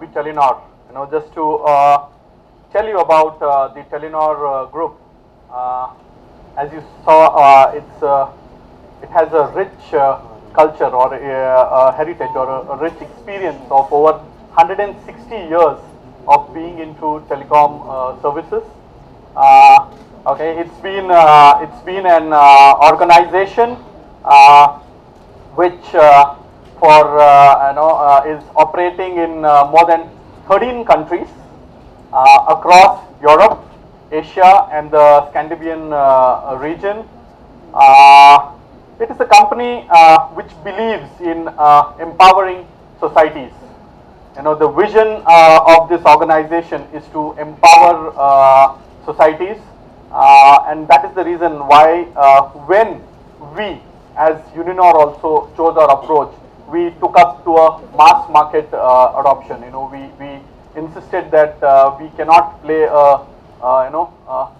be Telenor. Just to tell you about the Telenor group. As you saw, it has a rich culture or a heritage or a rich experience of over 160 years of being into telecom services. Okay, it's been an organization which is operating in more than 13 countries across Europe, Asia, and the Scandinavian region. It is a company which believes in empowering societies. The vision of this organization is to empower societies, and that is the reason why when we as Uninor also chose our approach, we took up to a mass market adoption. We insisted that we cannot play a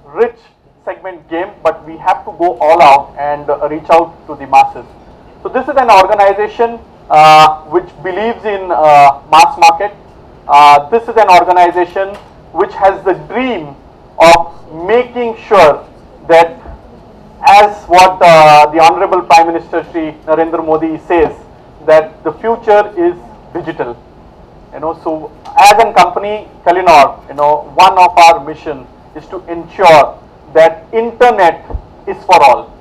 rich segment game, but we have to go all out and reach out to the masses. So this is an organization which believes in mass market. This is an organization which has the dream of making sure that, as what the Honorable Prime Minister Shri Narendra Modi says, that the future is digital. So as a company, Telenor, one of our mission is to ensure that internet is for all.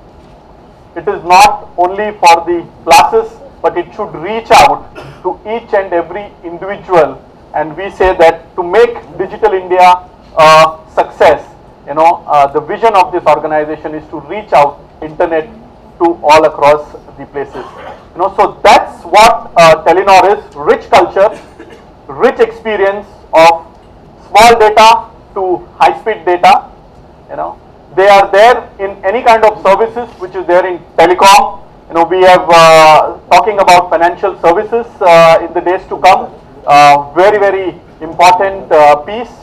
It is not only for the classes, but it should reach out to each and every individual. And we say that to make Digital India a success, the vision of this organization is to reach out internet to all across the places. So that's what Telenor is: rich culture, rich experience of small data to high-speed data. They are there in any kind of services which is there in telecom. We have talking about financial services in the days to come. Very, very important piece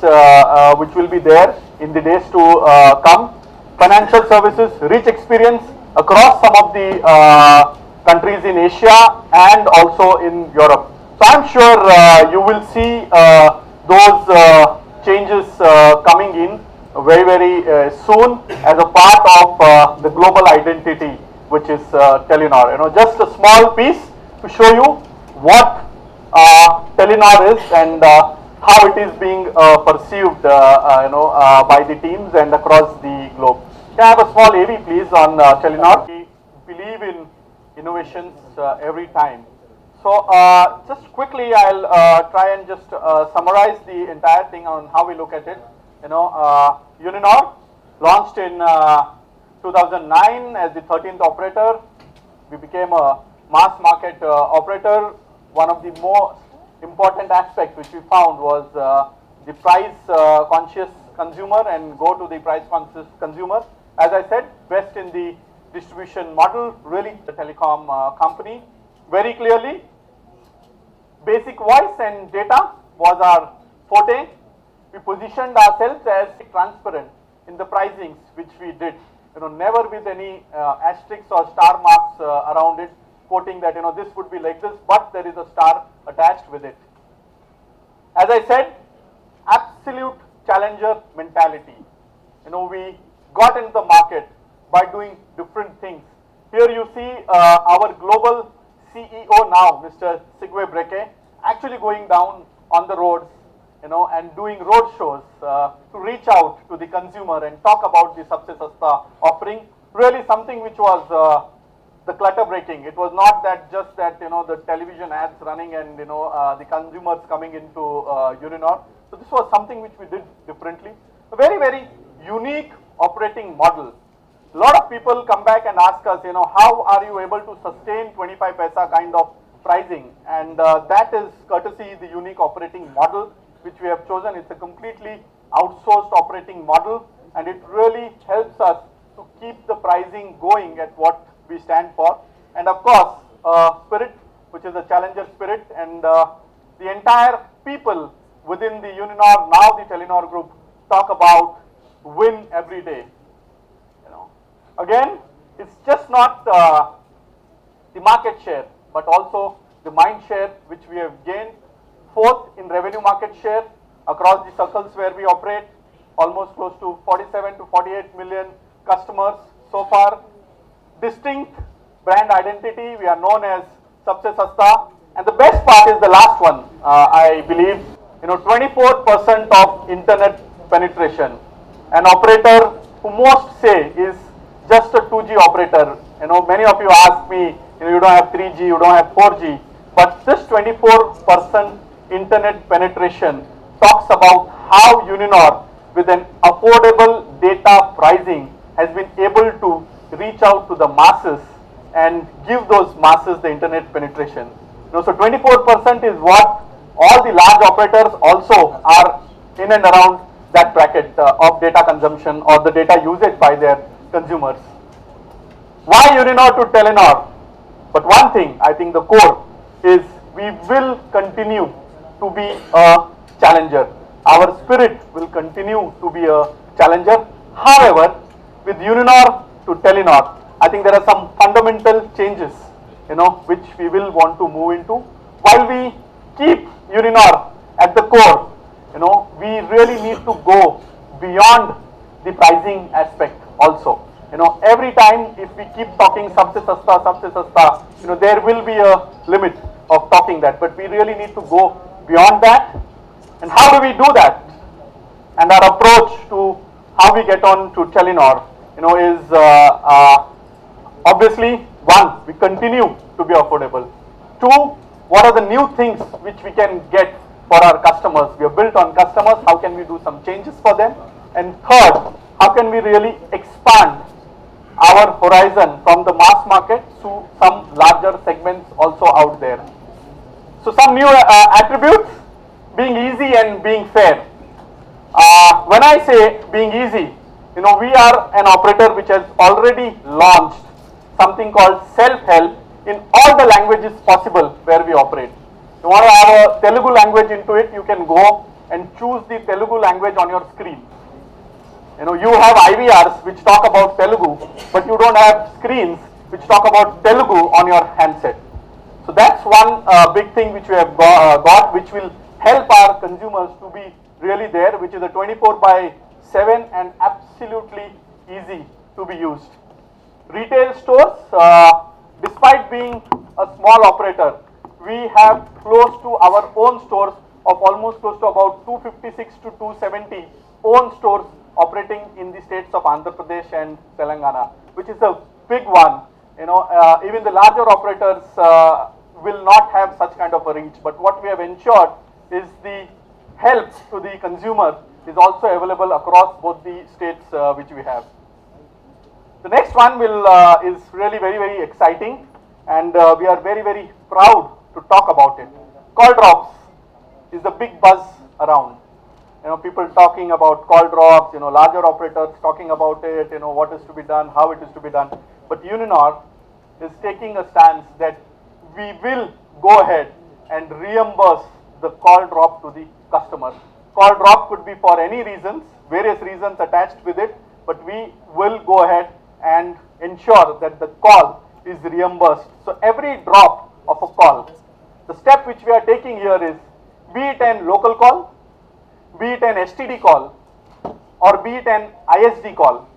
which will be there in the days to come. Financial services, rich experience across some of the countries in Asia and also in Europe. So I'm sure you will see those changes coming in very, very soon as a part of the global identity, which is Telenor. Just a small piece to show you what Telenor is and how it is being perceived, by the teams and across the globe. Can I have a small AV, please, on Telenor? We believe in innovations every time. So just quickly, I'll try and just summarize the entire thing on how we look at it. Uninor launched in 2009 as the 13th operator. We became a mass market operator. One of the most important aspects which we found was the price conscious consumer and go to the price conscious consumer. As I said, best in the distribution model, really the telecom company. Very clearly, basic voice and data was our forte. We positioned ourselves as transparent in the pricings which we did, never with any asterisks or star marks around it, quoting that this would be like this, but there is a star attached with it. As I said, absolute challenger mentality. We got into the market by doing different things. Here you see our global CEO now, Mr. Sigve Brekke, actually going down on the roads, and doing road shows to reach out to the consumer and talk about the Sabse Sasta offering. Really something which was the clutter breaking. It was not that just that the television ads running and the consumers coming into Uninor. So this was something which we did differently. A very, very unique operating model. A lot of people come back and ask us, how are you able to sustain 25 paisa kind of pricing? And that is courtesy the unique operating model which we have chosen. It's a completely outsourced operating model, and it really helps us to keep the pricing going at what we stand for. And of course, spirit, which is a challenger spirit, and the entire people within the Uninor, now the Telenor group, talk about win every day. Again, it's just not the market share, but also the mind share which we have gained fourth in revenue market share across the circles where we operate, almost close to 47 to 48 million customers so far. Distinct brand identity, we are known as Sabse Sasta, and the best part is the last one, I believe, 24% of internet penetration. An operator who most say is just a 2G operator. Many of you ask me, you don't have 3G, you don't have 4G, but this 24% internet penetration talks about how Uninor, with an affordable data pricing, has been able to reach out to the masses and give those masses the internet penetration. So 24% is what all the large operators also are in and around that bracket of data consumption or the data usage by their consumers. Why Uninor to Telenor? But one thing, I think the core is we will continue to be a challenger. Our spirit will continue to be a challenger. However, with Uninor to Telenor, I think there are some fundamental changes, which we will want to move into. While we keep Uninor at the core, we really need to go beyond the pricing aspect also. Every time if we keep talking Sabse Sasta, there will be a limit of talking that, but we really need to go beyond that. And how do we do that? And our approach to how we get on to Telenor, is obviously, one, we continue to be affordable. Two, what are the new things which we can get for our customers? We are built on customers. How can we do some changes for them? And third, how can we really expand our horizon from the mass market to some larger segments also out there? So some new attributes, being easy and being fair. When I say being easy, we are an operator which has already launched something called self-help in all the languages possible where we operate. You want to have a Telugu language into it, you can go and choose the Telugu language on your screen. You have IVRs which talk about Telugu, but you don't have screens which talk about Telugu on your handset. So that's one big thing which we have got, which will help our consumers to be really there, which is a 24/7 and absolutely easy to be used. Retail stores, despite being a small operator, we have close to our own stores of almost close to about 256 to 270 own stores operating in the states of Andhra Pradesh and Telangana, which is a big one. Even the larger operators will not have such kind of a reach, but what we have ensured is the help to the consumer is also available across both the states which we have. The next one is really very, very exciting, and we are very, very proud to talk about it. Call drops is the big buzz around. People talking about call drops, larger operators talking about it, what is to be done, how it is to be done. But Uninor is taking a stance that we will go ahead and reimburse the call drop to the customer. Call drop could be for any reasons, various reasons attached with it, but we will go ahead and ensure that the call is reimbursed. So every drop of a call, the step which we are taking here is, be it an local call, be it an STD call, or be it an ISD call,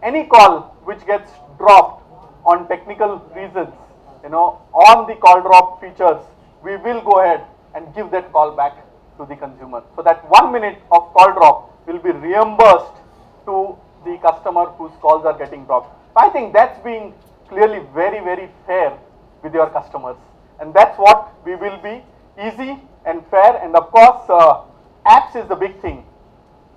any call which gets dropped on technical reasons, on the call drop features, we will go ahead and give that call back to the consumer. So that 1 minute of call drop will be reimbursed to the customer whose calls are getting dropped. I think that's being clearly very, very fair with your customers. And that's what we will be, easy and fair. And of course, apps is the big thing.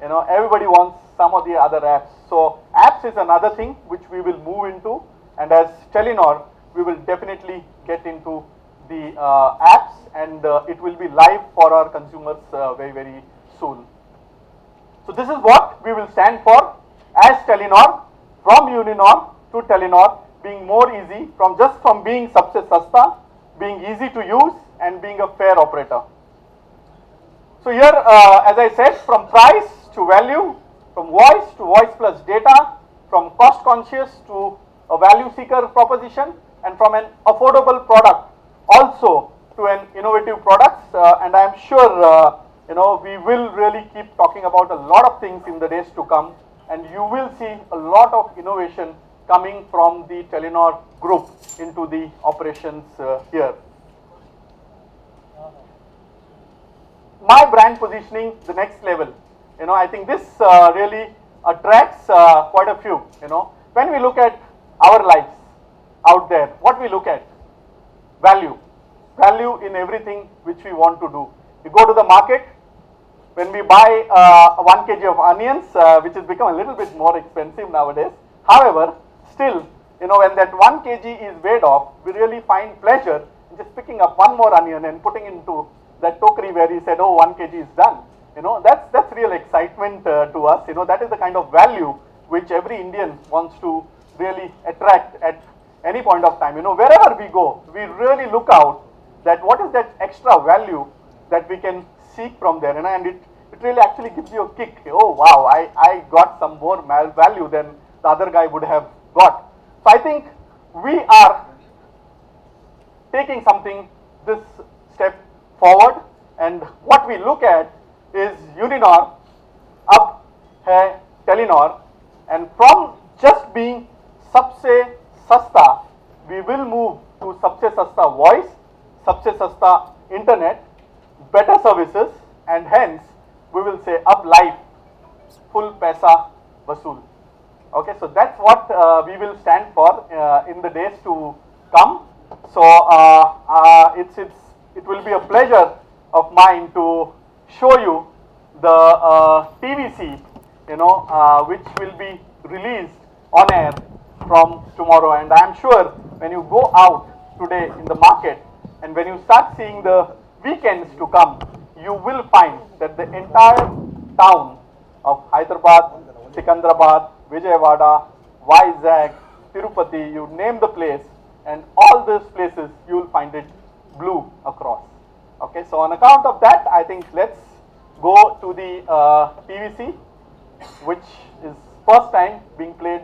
Everybody wants some of the other apps. So apps is another thing which we will move into. And as Telenor, we will definitely get into the apps, and it will be live for our consumers very, very soon. So this is what we will stand for as Telenor, from Uninor to Telenor, being more easy, from being Sabse Sasta, being easy to use, and being a fair operator. So here, as I said, from price to value, from voice to voice plus data, from cost conscious to a value seeker proposition, and from an affordable product also to an innovative products, and I am sure we will really keep talking about a lot of things in the days to come, and you will see a lot of innovation coming from the Telenor group into the operations here. My brand positioning, the next level. I think this really attracts quite a few. When we look at our lives out there, what we look at? Value. Value in everything which we want to do. We go to the market, when we buy 1 kg of onions, which has become a little bit more expensive nowadays. However, still, when that 1 kg is weighed off, we really find pleasure in just picking up one more onion and putting into that tokery where he said, oh, 1 kg is done. That's real excitement to us. That is the kind of value which every Indian wants to really attract at any point of time. Wherever we go, we really look out that what is that extra value that we can seek from there, and it really actually gives you a kick. Oh wow, I got some more value than the other guy would have got. So I think we are taking something this step forward, and what we look at is Uninor, up hai Telenor, and from just being sabse sasta, we will move to sabse sasta voice, sabse sasta internet, better services, and hence we will say up life, full paisa vasool. Okay, so that's what we will stand for in the days to come. So it will be a pleasure of mine to show you the TVC, which will be released on air from tomorrow. And I am sure when you go out today in the market and when you start seeing the weekends to come, you will find that the entire town of Hyderabad, Sikandrabad, Vijayawada, Vizag, Tirupati, you name the place, and all those places you will find it blue across. Okay, so on account of that, I think let's go to the TVC, which is first time being played